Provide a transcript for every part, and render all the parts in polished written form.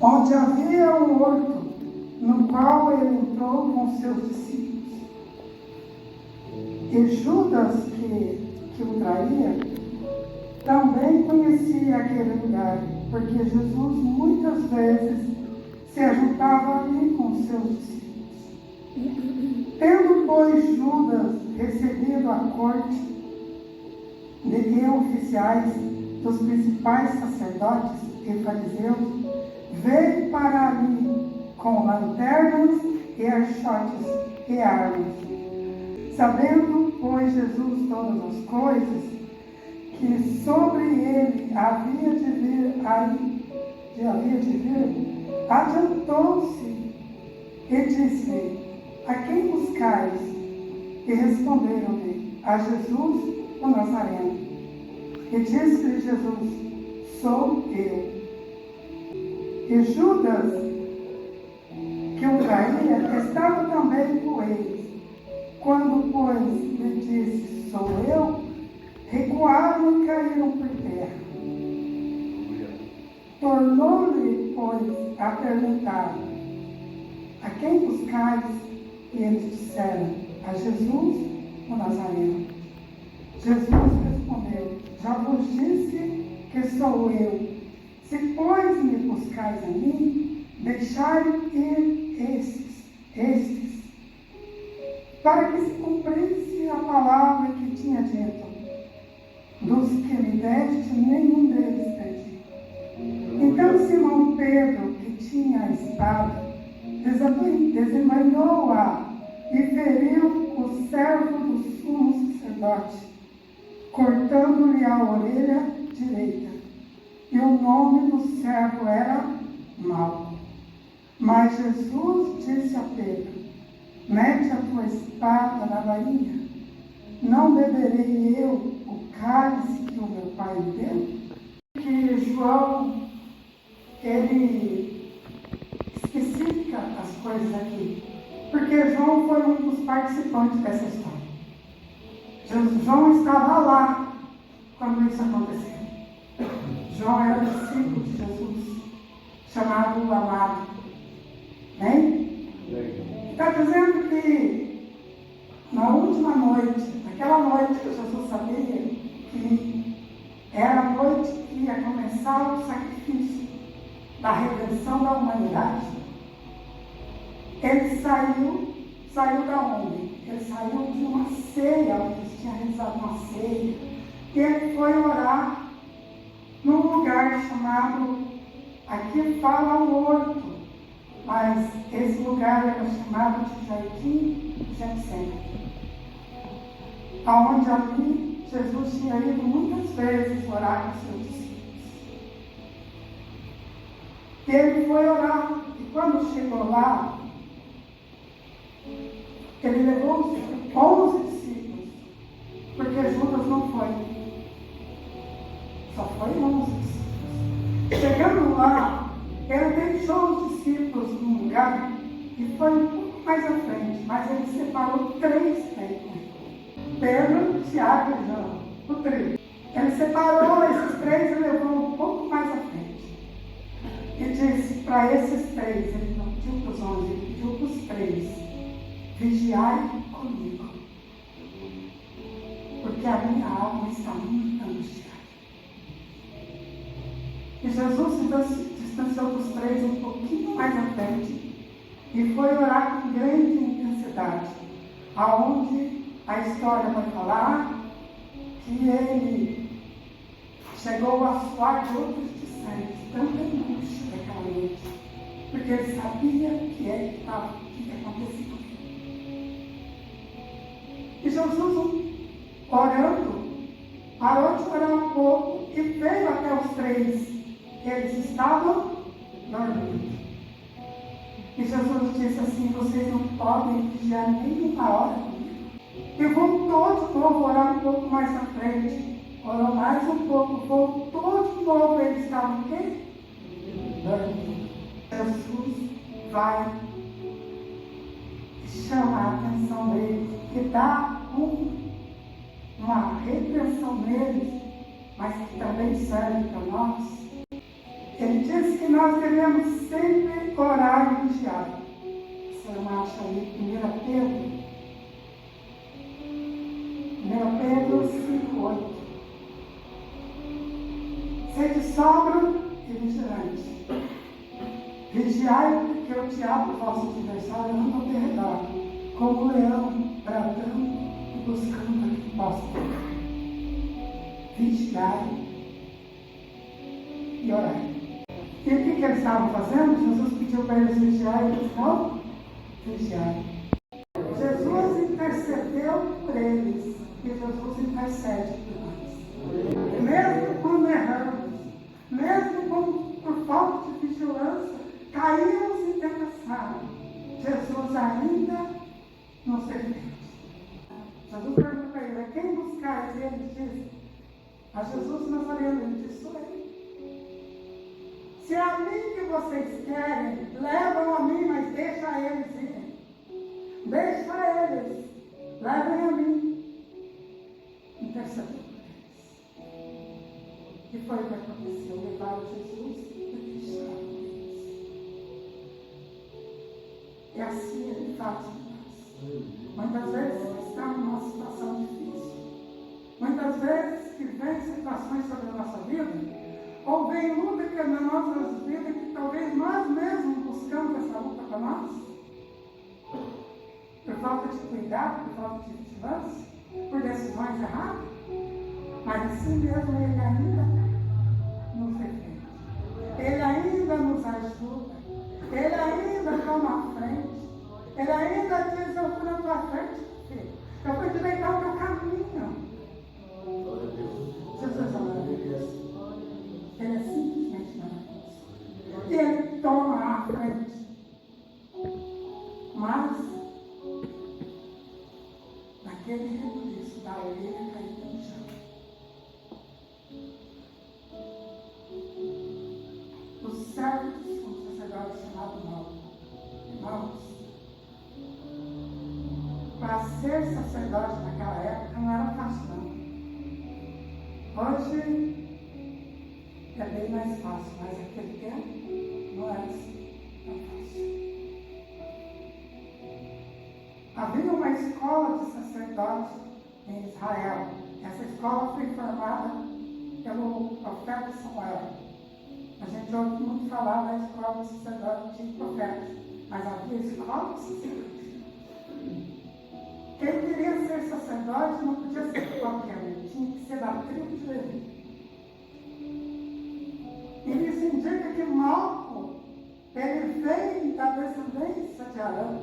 onde havia um horto, no qual ele entrou com seus discípulos. E Judas, que o traía, também conhecia aquele lugar, porque Jesus muitas vezes se ajuntava ali com seus discípulos. Tendo, pois, Judas recebido a corte de oficiais dos principais sacerdotes e fariseus, veio para ali com lanternas e archotes e armas. Sabendo, pois, Jesus todas as coisas, que sobre ele havia de vir, adiantou-se e disse-lhe: a quem buscais? E responderam-lhe: a Jesus o Nazareno. E disse-lhe Jesus: sou eu. E Judas, que o traía, estava também com eles. Quando, pois, lhe disse: sou eu, recuaram e caíram por terra. Tornou-lhe, pois, a perguntar: a quem buscais? E eles disseram: a Jesus o Nazareno. Jesus respondeu: já vos disse que sou eu. Se, pois, me buscais a mim, deixai ir estes, para que se cumprisse a palavra que tinha dito: dos que me deste, nenhum deles perdi. Então Simão Pedro, que tinha a espada, desembainhou-a e feriu o servo do sumo sacerdote, cortando-lhe a orelha direita. E o nome do servo era Malco. Mas Jesus disse a Pedro: mete a tua espada na bainha. Não beberei eu o cálice que o meu pai me deu? Que João, ele especifica as coisas aqui, porque João foi um dos participantes dessa história. João estava lá quando isso aconteceu. João era discípulo de Jesus, chamado Amado. Bem? Está dizendo que na última noite, naquela noite que Jesus sabia que era a noite que ia começar o sacrifício da redenção da humanidade, ele saiu da onde? Ele saiu de uma ceia, onde eles tinham realizado uma ceia, e ele foi orar num lugar chamado, aqui fala o horto, mas esse lugar era chamado de Jardim Getsemane, aonde ali Jesus tinha ido muitas vezes orar com seus discípulos. E ele foi orar, e quando chegou lá, ele levou 11 discípulos, porque Judas não foi. Só foi 11 discípulos. Chegando lá, ele deixou os discípulos num lugar e foi um pouco mais à frente, mas ele separou 3 tempos. Pedro, Tiago e João, o trio. Ele separou esses 3 e levou um pouco mais à frente. E disse para esses 3, ele não pediu para os 11, ele pediu para os 3, vigiai comigo, porque a minha alma está muito angustiada. E Jesus se distanciou dos 3 um pouquinho mais à frente e foi orar com grande intensidade, aonde a história vai falar que ele chegou a suar gotas de sangue, tanta angústia daquela noite, porque ele sabia o que ia acontecer. E Jesus, orando, parou de orar um pouco e veio até os 3. Eles estavam dormindo. E Jesus disse assim: vocês não podem vigiar nem uma hora comigo. E voltou de novo, orar um pouco mais à frente. Orou mais um pouco, voltou de novo. Eles estavam o quê? Dormindo. Jesus vai chamar a atenção deles e dá uma repreensão neles, mas que também serve para nós. Ele diz que nós devemos sempre orar e vigiar. Você não acha aí 1 Pedro 5:8. Sede sóbrio e vigilante. Vigiai, porque o diabo, vosso adversário, anda ao derredor, como um leão, bradando e buscando a que possa pegar. Vigiai e orai. E o que eles estavam fazendo? Jesus pediu para eles vigiar e eles não vigiaram. Jesus intercedeu por eles e Jesus intercede por nós. Mesmo quando erramos, mesmo por falta de vigilância, caímos em tentação, Jesus ainda nos defende. Jesus perguntou para ele: quem buscar? E ele diz a Jesus Nazareno, ele disse: sou eu. Se é a mim que vocês querem, levam a mim, mas deixa eles irem. Deixa eles, levem a mim. Intercedeu por eles. E foi o que aconteceu. Levaram Jesus e deixaram eles. E assim ele faz com nós. Muitas vezes estamos numa situação difícil. Muitas vezes que vem situações sobre a nossa vida, ou vem luta que nas nossas vidas que talvez nós mesmos buscamos essa luta para nós, por falta de cuidado, por falta de vigilância, por decisões erradas, mas assim mesmo Ele ainda nos defende, Ele ainda nos ajuda, Ele ainda toma a frente, Ele ainda diz: eu fui na tua frente, filho, eu fui direitar o teu caminho. Jesus é maravilhoso. Ele é simplesmente maravilhoso. E Ele toma a frente. Mas, naquele rebuliço da orelha caída no chão, o servo do sumo sacerdote chamado Malco, irmãos, para ser sacerdote naquela época não era fácil, não. Hoje é bem mais fácil, mas naquele tempo não era assim tão fácil. Havia uma escola de sacerdote em Israel. Essa escola foi formada pelo profeta Samuel. A gente ouve muito falar da escola de sacerdote e profetas, mas havia escola de sacerdote. Quem queria ser sacerdote não podia ser qualquer um, tinha que ser da tribo de Levi. E isso indica que Malco, ele vem da descendência de Arão,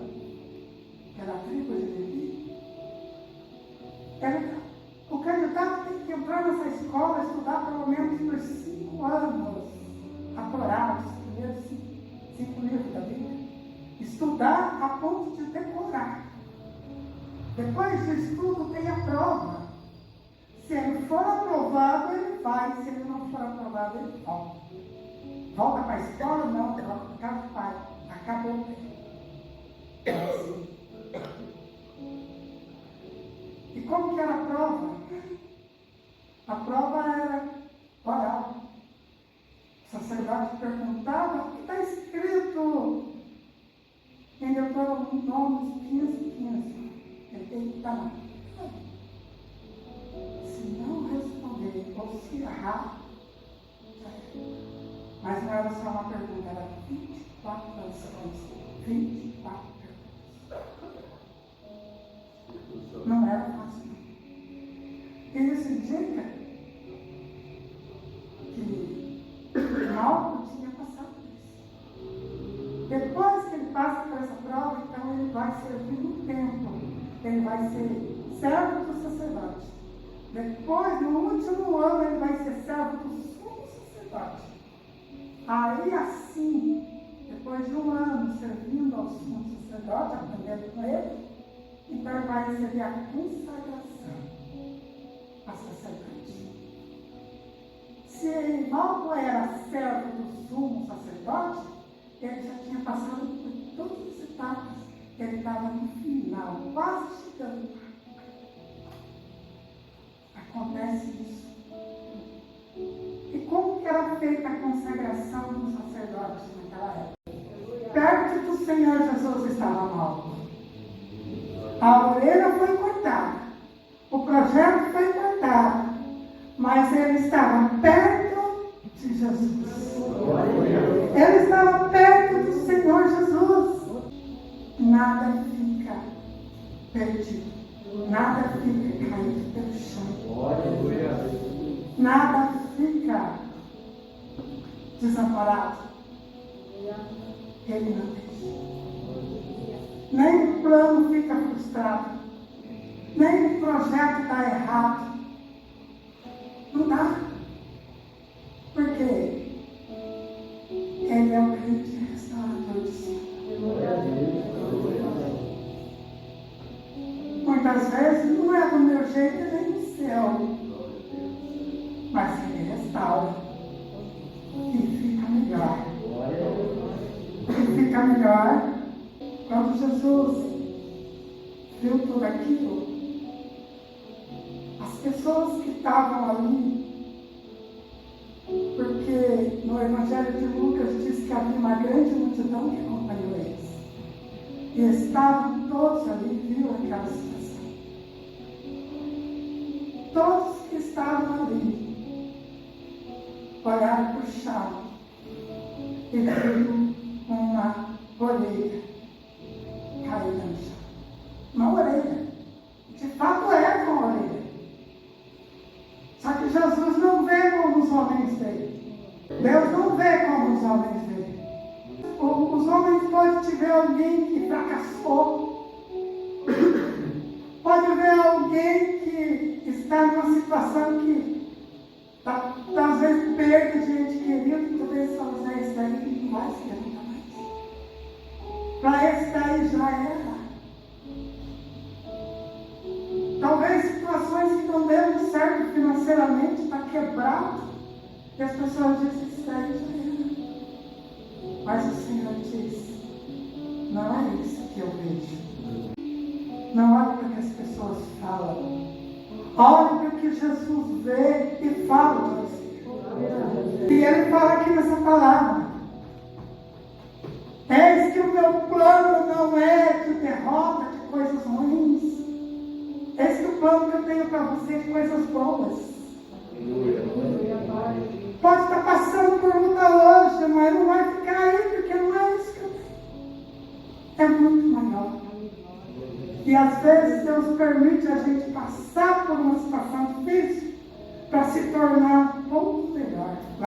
que era a tribo de Levi. O candidato tem que entrar nessa escola, estudar pelo menos por 5 anos a Torá, os primeiros 5 livros da Bíblia. Estudar a ponto de decorar. Depois do estudo tem a prova. Se ele for aprovado, ele vai. Se ele não for aprovado, ele volta. Volta para a escola? Não, volta para casa do pai. Acabou o tempo. E como que era a prova? A prova era oral. O sacerdote perguntava: o que está escrito em Deuteronômio 15:15? Ele tem que estar lá. Se não responder ou se errar, já é. Mas não era só uma pergunta, era 24 questões. 24 perguntas. Não era fácil. E isso indica que Malco tinha passado por isso. Depois que ele passa por essa prova, então ele vai servir no templo. Ele vai ser servo do sacerdote. Depois, no último ano, ele vai ser servo do sumo sacerdote. Aí assim, depois de 1 ano servindo ao sumo sacerdote, aprendendo com ele, então ele vai receber a consagração a sacerdote. Se Malco era servo do sumo sacerdote, ele já tinha passado por todas as etapas. Ele estava no final, quase chegando. Acontece isso. E como que era feita a consagração atenção dos sacerdotes naquela época. Perto do Senhor Jesus estava Malco. A orelha foi cortada, o projeto foi cortado, mas ele estava perto de Jesus. Ele estava perto do Senhor Jesus. Nada fica perdido, nada fica caído pelo chão, nada fica desamparado. Ele não deixa. Nem o plano fica frustrado, nem o projeto está errado. Não dá. Porque Ele é o grande restaurador do céu. Muitas vezes não é do meu jeito nem do céu, mas Ele restaura e fica melhor. E fica melhor. Quando Jesus viu tudo aquilo, as pessoas que estavam ali, porque no Evangelho de Lucas diz que havia uma grande multidão que acompanhou eles. E estavam todos ali, viram aquela situação. Todos que estavam ali olharam para o chão e viram uma orelha caída no chão. Uma orelha. De fato é uma orelha. Só que Jesus não vê como os homens veem. Deus não vê como os homens veem. Os homens podem te ver alguém que fracassou. Pode ver alguém que está numa situação que às vezes perde gente querida, talvez só usar isso daí não vai ser nunca mais. Para esse daí já era. Talvez situações que não deram certo financeiramente, está quebrado. E as pessoas dizem, isso daí já era. Mas o Senhor diz, não é isso que eu vejo. Não olhe para o que as pessoas falam. Olhe para o que Jesus vê e fala para você. E Ele fala aqui nessa palavra. Eis que o meu plano não é de derrota, de coisas ruins. Eis que o plano que eu tenho para você é de coisas boas. Pode estar passando por luta hoje, mas não vai ficar aí, porque não é isso que eu tenho. É muito maior. E às vezes Deus permite a gente passar por uma situação difícil para se tornar